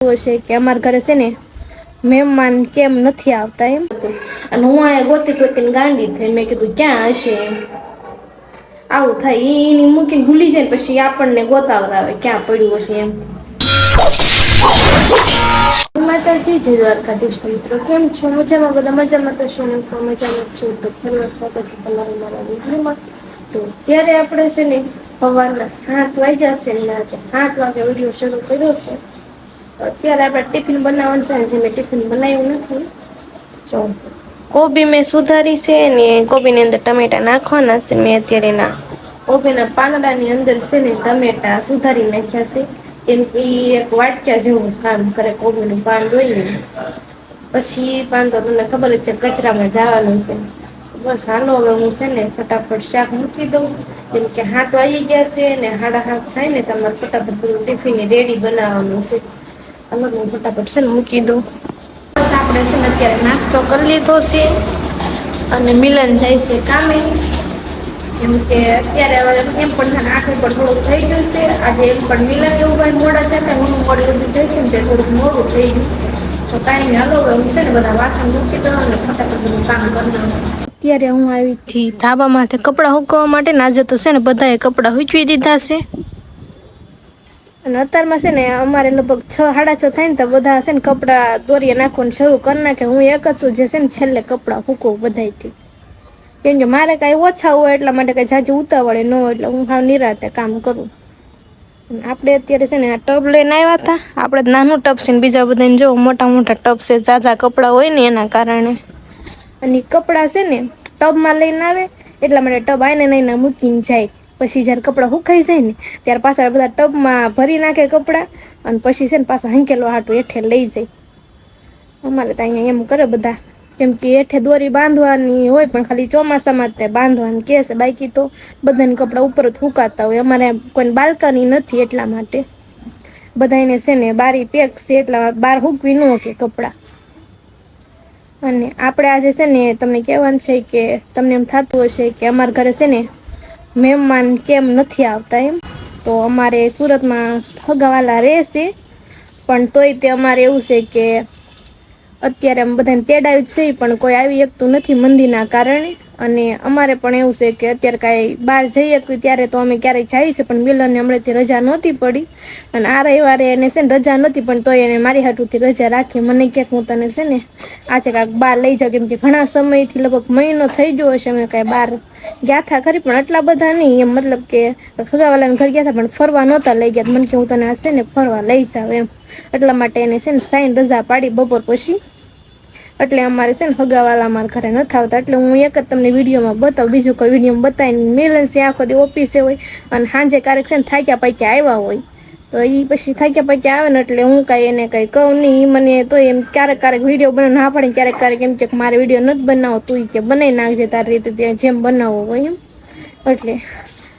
હશે કે અમારા ઘરે છે ને મહેમાન કેમ નથી આવતા એમ. અને હું આ ગોતી ગોતીને ગાંડી થઈ. મેં કીધું ક્યાં હશે એમ. આવું થાય એની મૂકીને ભૂલી જાય ને પછી આપણને ગોતાવરાવે ક્યાં પડ્યું હશે એમ. માતાજી, જય દ્વારકાધીશ મિત્રો. કેમ છો? મજામાં? બધા મજામાં તો શું મજામાં છું. તો ફરી સ્વાગત છે તમારું મારા વિડીયોમાં. તો ત્યારે આપણે છે ને સવારના 7 વાગ્યા છે ને આજે 7 વાગે વિડીયો શરૂ કર્યો છે. અત્યારે આપણે ટિફિન બનાવવાનું છે. જે મેં ટિફિન બનાવ્યું નથી. જો કોબી મેં સુધારી છે ને કોબીની અંદર ટમેટા નાખવાના છે. મેં અત્યારે ના કોબીના પાંદડાની અંદર છે ને ટમેટા સુધારી નાખ્યા છે. કેમ કે એક વાટક્યા જેવું કામ કરે. કોબીનું પાન હોય ને પછી પાન તો તમને ખબર જ છે કચરામાં જવાનું છે. બસ હાલો હવે હું છે ને ફટાફટ શાક મૂકી દઉં. કેમ કે 7 વાગી ગયા છે ને 7:30 થાય ને તમારે ફટાફટ બધું ટિફિન રેડી બનાવવાનું છે. હાલો હું ફટાફટ છે ને મૂકી દઉં. બસ આપણે છે ને અત્યારે નાસ્તો કરી લીધો છે અને મિલન જાય છે કામે. કેમ કે અત્યારે એમ પણ 8 ઉપર થોડુંક થઈ ગયું છે. આજે એમ પણ મિલન એવું ભાઈ મોડા થયા હું મોડી બધું થઈ છે ને તે થોડુંક મોડું થઈ ગયું. તો કાંઈ નહીં હાલો હું છે ને બધા વાસણ મૂકી દઉં અને ફટાફટ બધું કામ કરી દઉં. અત્યારે હું આવી હતી ધાબામાંથી કપડાં સૂકવવા માટે. આજે તો છે ને બધાએ કપડાં સૂકવી દીધા છે. અને અત્યારમાં છે ને અમારે લગભગ 6 સાડા 6 થાય ને તો બધા છે ને કપડાં દોરીએ નાખવાનું શરૂ કરી નાખે. હું એક જ છું જે છે ને છેલ્લે કપડાં સૂકવું બધાયથી. કેમ કે મારે કાંઈ ઓછા હોય એટલા માટે કાંઈ જાજુ ઉતાવળે ન હોય એટલે હું હાવ નિરાતે કામ કરું. આપણે અત્યારે છે ને આ ટબ લઈને આવ્યા હતા. આપણે નાનું ટબ છે ને બીજા બધાને જો મોટા મોટા ટબ છે. ઝાઝા કપડાં હોય ને એના કારણે. અને કપડાં છે ને ટબમાં લઈને આવે એટલા માટે ટબ આઈને નહીં મૂકીને જાય. પછી જ્યારે કપડાં સુકાઈ જાય ને ત્યારે પાછા બધા ટબમાં ભરી નાખે કપડાં અને પછી છે ને પાછા હંકેલવા હાટું હેઠે લઈ જાય. અમારે તો અહીંયા એમ કરે બધા. કેમ કે હેઠે દોરી બાંધવાની હોય પણ ખાલી ચોમાસામાં જ બાંધવાની કહે છે. બાકી તો બધાને કપડાં ઉપર જ સુકાતા હોય. અમારે કોઈ બાલ્કની નથી એટલા માટે બધાને છે ને બારી પેક છે એટલા બહાર સૂકવી ન કે કપડાં. અને આપણે આજે છે ને તમને કહેવાનું છે કે તમને એમ થતું હશે કે અમારા ઘરે છે ને મહેમાન કેમ નથી આવતા એમ. તો અમારે સુરતમાં હગાવાલા રહેશે પણ તોય તે અમારે એવું છે કે અત્યારે આમ બધાને તેડાવી જ છે પણ કોઈ આવી શકતું નથી મંદીના કારણે. અને અમારે પણ એવું છે કે અત્યારે કાંઈ બહાર જઈએ ત્યારે તો અમે ક્યારેય જઈએ છીએ પણ મિલનને હમણાંથી રજા નહોતી પડી. અને આ રવિવારે એને છે ને રજા નહોતી પણ તોય એને મારી હાટુથી રજા રાખી. મને કે હું તને છે ને આજે કાંઈક બહાર લઈ જાઉં. કેમ કે ઘણા સમયથી લગભગ મહિનો થઈ ગયો હશે અમે કાંઈ બહાર ગયા હતા ખરી પણ આટલા બધા નહીં. એમ મતલબ કે ખગાવાલાને ઘર ગયા હતા પણ ફરવા નહોતા લઈ ગયા. મને કે હું તને હશે ને ફરવા લઈ જાઉં એમ. એટલા માટે એને છે ને સાઈન રજા પાડી બપોર પછી. એટલે અમારે છે ને હગાવાલા અમારા ઘરે નથી આવતા. એટલે હું એક જ તમને વિડીયોમાં બતાવું. બીજું કોઈ વિડીયોમાં બતાવીને મિલન છે આખો દી ઓફિસે હોય અને સાંજે ક્યારેક છે ને થાક્યા પાક્યા આવ્યા હોય તો એ પછી થાક્યા પાક્યા આવે ને એટલે હું કાંઈ એને કંઈ કહું નહીં. મને તો એમ ક્યારેક વિડીયો બનાવ ના પડે ક્યારેક એમ કે મારે વિડીયો નથી બનાવો તું કે બનાવી નાખજે તારી રીતે ત્યાં જેમ બનાવવો હોય એમ. એટલે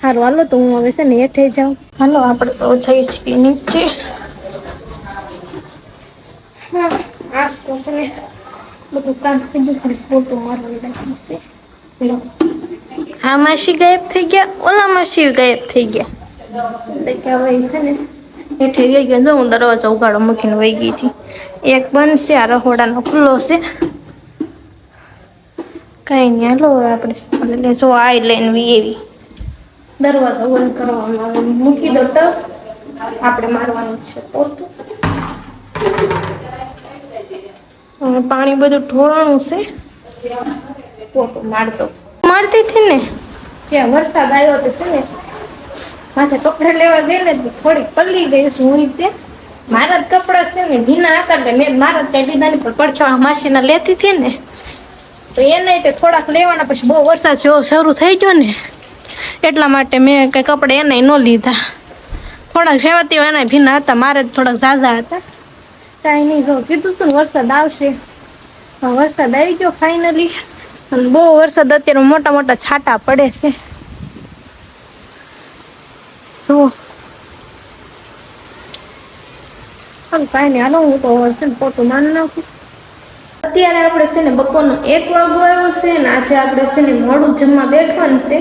સારું હાલો તો હું હવે છે ને હેઠે જાઉં. હાલો આપણે તો જઈ છીએ નીચે. હા આજ તો છે ને બધું કામ થઈ ગયું ખાલી પોતું મારવાનું બાકી છે. લો આ માસી ગાયબ થઈ ગયા ઓલા માસી ગાયબ થઈ ગયા. એટલે કે હવે છે ને હેઠે ગઈ ગયો. જો હું દરવાજો ઉગાડો મૂકીને વહી ગઈ હતી. એક બંધ છે આ રહોડાનો ખુલ્લો છે. કાંઈ નહીં હાલો આપણે જો આ લઈને એવી દરવાજો બંધ કરવામાં મૂકી દો તો આપણે મારવાનું છે પોતું. પાણી બધું ઢોળાણું છે. પોતું મારતો મારતી હતી ને ત્યાં વરસાદ આવ્યો તો છે ને માથે કપડાં લેવા ગઈ ને થોડીક પલ્લી ગઈ છું હું. તે મારા જ કપડાં છે ને ભીના હતા એટલે મેં મારા ત્યાં લીધા ને પણ પડખેવાળા માસીના લેતી હતી ને તો એને તે થોડાક લેવાના. પછી બહુ વરસાદ જેવો શરૂ થઈ ગયો ને એટલા માટે મેં કંઈ કપડાં એને ન લીધા. થોડાક સેવાતી એના ભીના હતા. મારે થોડાક ઝાઝા હતા. કાંઈ નહીં જો કીધું છું ને વરસાદ આવશે. વરસાદ આવી ગયો ફાઇનલી. અને બહુ વરસાદ અત્યારે મોટા મોટા છાંટા પડે છે. જુઓ કાંઈ નહીં હાલો હું તો છે ને પોતું મારી નાખું. અત્યારે આપણે છે ને બપોરનો 1 વાગો આવ્યો છે ને આજે આપણે છે ને મોડું જમવા બેઠવાનું છે.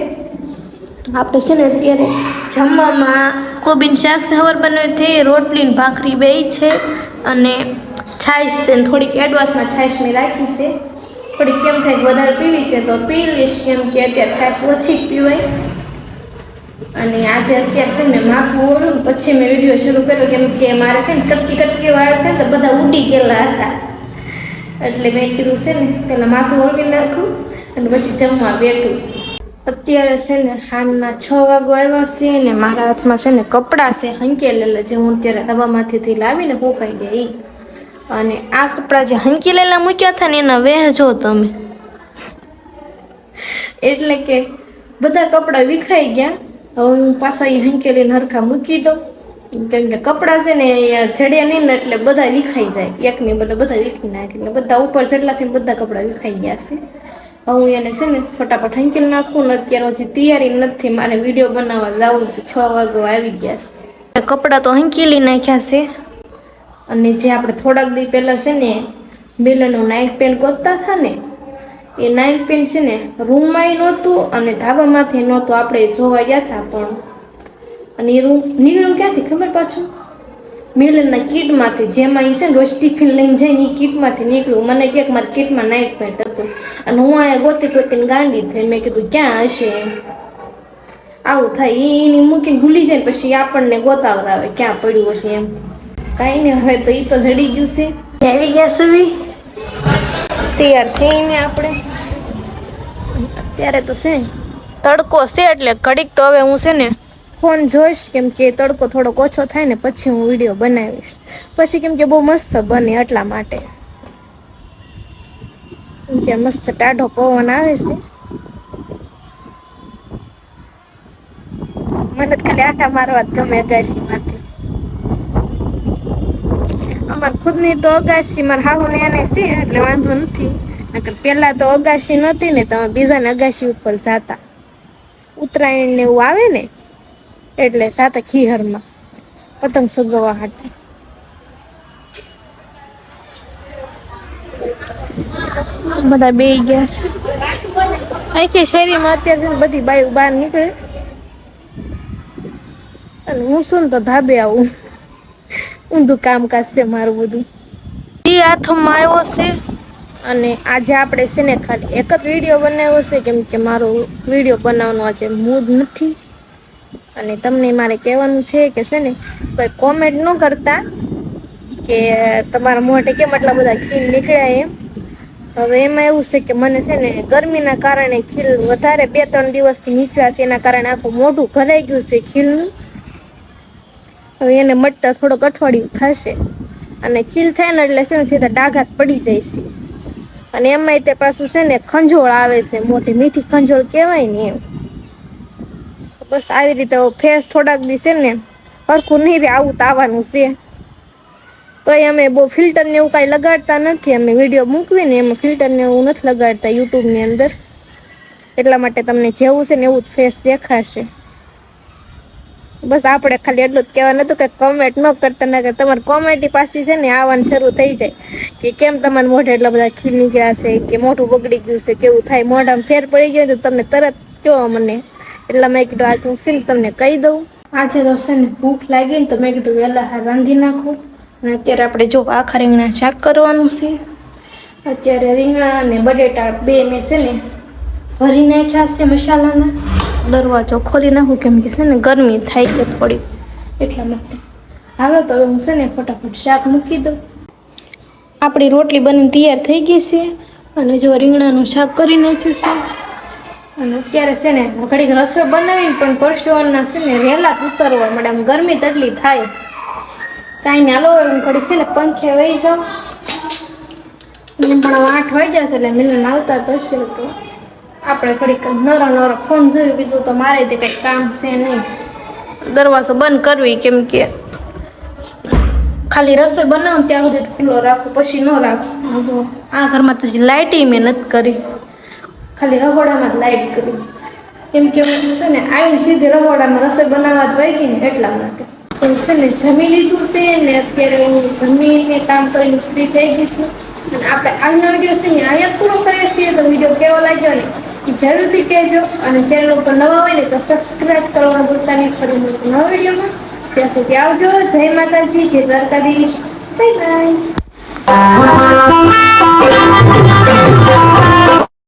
આપણે છે ને અત્યારે જમવામાં કોબીન શાક સવાર બનાવ્યું છે, રોટલી ને ભાખરી બે છે અને છાશ છે ને થોડીક એડવાન્સમાં છાશ મેં રાખી છે. થોડીક કેમ થાય વધારે પીવી છે તો પી લઈશ, કેમ કે અત્યારે છાશ ઓછી પીવાય. અને આજે અત્યારે છે ને માથું ઓળું પછી મેં વિડીયો શરૂ કર્યો, કેમ કે મારે છે ને કટકી કટકી વાળ છે ને તો બધા ઉડી ગયેલા હતા. એટલે મેં કીધું છે ને પેલા માથું ઓળવી નાખું અને પછી જમવા બેઠું. અત્યારે છે ને હાલના 6 વાગવા આવ્યા છે ને મારા હાથમાં છે ને કપડાં છે હંકેલેલા, જે હું અત્યારે તવામાંથી લાવીને સુકાઈ ગયા એ. અને આ કપડાં જે હંકેલેલા મૂક્યા હતા ને એના વહેજો તમે. એટલે કે બધા કપડાં વિખાઈ ગયા. હવે હું પાછા એ હંકેલીને હરખા મૂકી દઉં, કેમ કે કપડાં છે ને જડ્યા નહીં ને એટલે બધા વિખાઈ જાય. એકની બદલે બધા વિખી નાખે એટલે બધા ઉપર જેટલા છે બધા કપડાં વિખાઈ ગયા છે. હું એને છે ને ફટાફટ હંકેલી નાખું ને અત્યારે હજી તૈયારી નથી, મારે વિડીયો બનાવવા જવું છે. 6 વાગવા આવી ગયા છે. કપડાં તો હંકેલી નાખ્યા છે. અને જે આપણે થોડાક દી પહેલાં છે ને મિલનનું નાઇટ પેન્ટ ગોતતા હતા ને, એ નાઇટ પેન્ટ છે ને રૂમમાંય નહોતું અને ધાબામાંથી નહોતું. આપણે જોવા ગયા હતા પણ અને એ રૂમ નીકળ્યું ક્યાંથી ખબર પાછું? મિલનના કીટમાંથી, જેમાં એ છે ને રોજ ટિફિન લઈને જઈને એ કીટમાંથી નીકળ્યું. મને ક્યાંક મારી કીટમાં નાઇટ પેન્ટ હતું અને હું અહીંયા ગોતી ગોતીને ગાંડી થઈ. મેં કીધું ક્યાં હશે એમ. આવું થાય, એની મૂકીને ભૂલી જાય પછી આપણને ગોતાવરાવે ક્યાં પડ્યું હશે એમ. કાંઈ નહીં, હવે તો એ તો જડી ગયું છે. આવી ગયા સવી તૈયાર થઈને આપણે અત્યારે તો છે તડકો છે એટલે ઘડીક તો હવે હું છે ને ફોન જોઈશ, કેમ કે તડકો થોડોક ઓછો થાય ને પછી હું વિડીયો બનાવીશ. પછી કેમ કે બહુ મસ્ત બને એટલા માટે, કે મસ્ત ટાઢો પવન આવે છે. મને ખાલી આટા મારવા જ ગમે અગાશીમાંથી. અમારે ખુદની તો અગાશી મારા હાહુને એને છે એટલે વાંધો નથી. નકર પેલા તો અગાશી નહોતી ને તો બીજાને અગાશી ઉપર જાતા. ઉત્તરાયણ ને એવું આવે ને એટલે સાતા ખીહરમાં પતંગ સગવવા હાટે. બધા બે ગયા છે. આખી શેરીમાં અત્યારે બધી બાયું બહાર નીકળે અને હું શું તો ધાબે આવું. ઊંધું કામકાજ છે મારું બધું. એ હાથમાં આવ્યો છે અને આજે આપણે છે ને ખાલી એક જ વિડીયો બનાવ્યો છે, કેમ કે મારો વિડીયો બનાવવાનો આજે મૂડ નથી. અને તમને મારે કહેવાનું છે કે છે ને કોઈ કોમેન્ટ ન કરતા કે તમારા મોઢે કેમ આટલા બધા ખીલ નીકળ્યા એમ. હવે એમાં એવું છે કે મને છે ને ગરમીના કારણે ખીલ વધારે 2-3 દિવસથી નીકળ્યા છે, એના કારણે આખું મોઢું ભરાઈ ગયું છે ખીલનું. હવે એને મટતા થોડોક અઠવાડિયું થશે અને ખીલ થાય ને એટલે છે ને સીધા ડાઘાત પડી જાય છે. અને એમાંય તે પાછું છે ને ખંજોળ આવે છે, મોટી મીઠી ખંજોળ કહેવાય ને એમ. બસ આવી રીતે ફેસ થોડાક દી છે ને હરખું નહીં રે, આવું તાવાનું છે. તો અમે બહુ ફિલ્ટર ને એવું કાંઈ લગાડતા નથી. અમે વિડીયો મૂકવી ને એમાં ફિલ્ટર ને એવું નથી લગાડતા યુટ્યુબની અંદર, એટલા માટે તમને જેવું છે ને એવું જ ફેસ દેખાશે. બસ આપણે ખાલી એટલું જ કહેવાનું હતું કે કોમેન્ટ ન કરતા, ના કે તમારી કોમેડી પાછી છે ને આવવાનું શરૂ થઈ જાય કે કેમ તમારા મોઢે એટલા બધા ખીલ નીકળ્યા છે, કે મોઢું બગડી ગયું છે, કેવું થાય, મોઢામાં ફેર પડી ગયો તો તમને તરત કહો મને. એટલા મેં કીધું આજ હું છે ને તમને કહી દઉં. આજે તો છે ને ભૂખ લાગી ને તો મેં કીધું વહેલા હાર રાંધી નાખું. અને અત્યારે આપણે જો આખા રીંગણા શાક કરવાનું છે. અત્યારે રીંગણા અને બટેટા બે મેં છે ને ભરી નાખ્યા છે મસાલાના. દરવાજો ખોલી નાખું કેમ કે છે ને ગરમી થાય છે થોડી, એટલા માટે. હાલો તો હું છે ને ફટાફટ શાક મૂકી દઉં. આપણી રોટલી બની તૈયાર થઈ ગઈ છે અને જો રીંગણાનું શાક કરી નાખ્યું છે. અને અત્યારે છે ને ઘડીક રસોઈ બનાવીને પણ પરસોના છે ને વહેલા ઉતરવા મળે, આમ ગરમી તટલી થાય. કાંઈ ને હાલો હું ઘડીક છે ને પંખે વહી જાઉં. પણ 8 વાગ્યા છે એટલે મિલન આવતા થશે તો આપણે ઘડીક નરો ફોન જોયું. બીજું તો મારે તે કંઈ કામ છે નહીં. દરવાજો બંધ કરવી, કેમ કે ખાલી રસોઈ બનાવું ત્યાં સુધી ખુલ્લો રાખું, પછી ન રાખું. જો આ ઘરમાં તો લાઇટ મેં નથી કરી, ખાલી રહોડામાં જ લાઇટ કરી. કેમ કે હું છે ને આવીને સીધી રહોડામાં રસોઈ બનાવવા જ વહી ગઈ ને એટલા માટે. તો છે ને જમી લીધું છે ને અત્યારે હું જમીને કામ કરીને ફ્રી થઈ ગઈ છું. અને આપણે આજનો વિડીયો છે ને અહીંયા પૂરો કરીએ છીએ. તો વિડીયો કેવો લાગ્યો ને એ જરૂરથી કહેજો અને ચેનલ ઉપર નવા હોય ને તો સબસ્ક્રાઇબ કરવાનું ભૂલતા નહીં. ફરી મળશું નવા વિડીયોમાં. ત્યાં સુધી આવજો. જય માતાજી, જય દ્વારકાધીશ. Bye bye.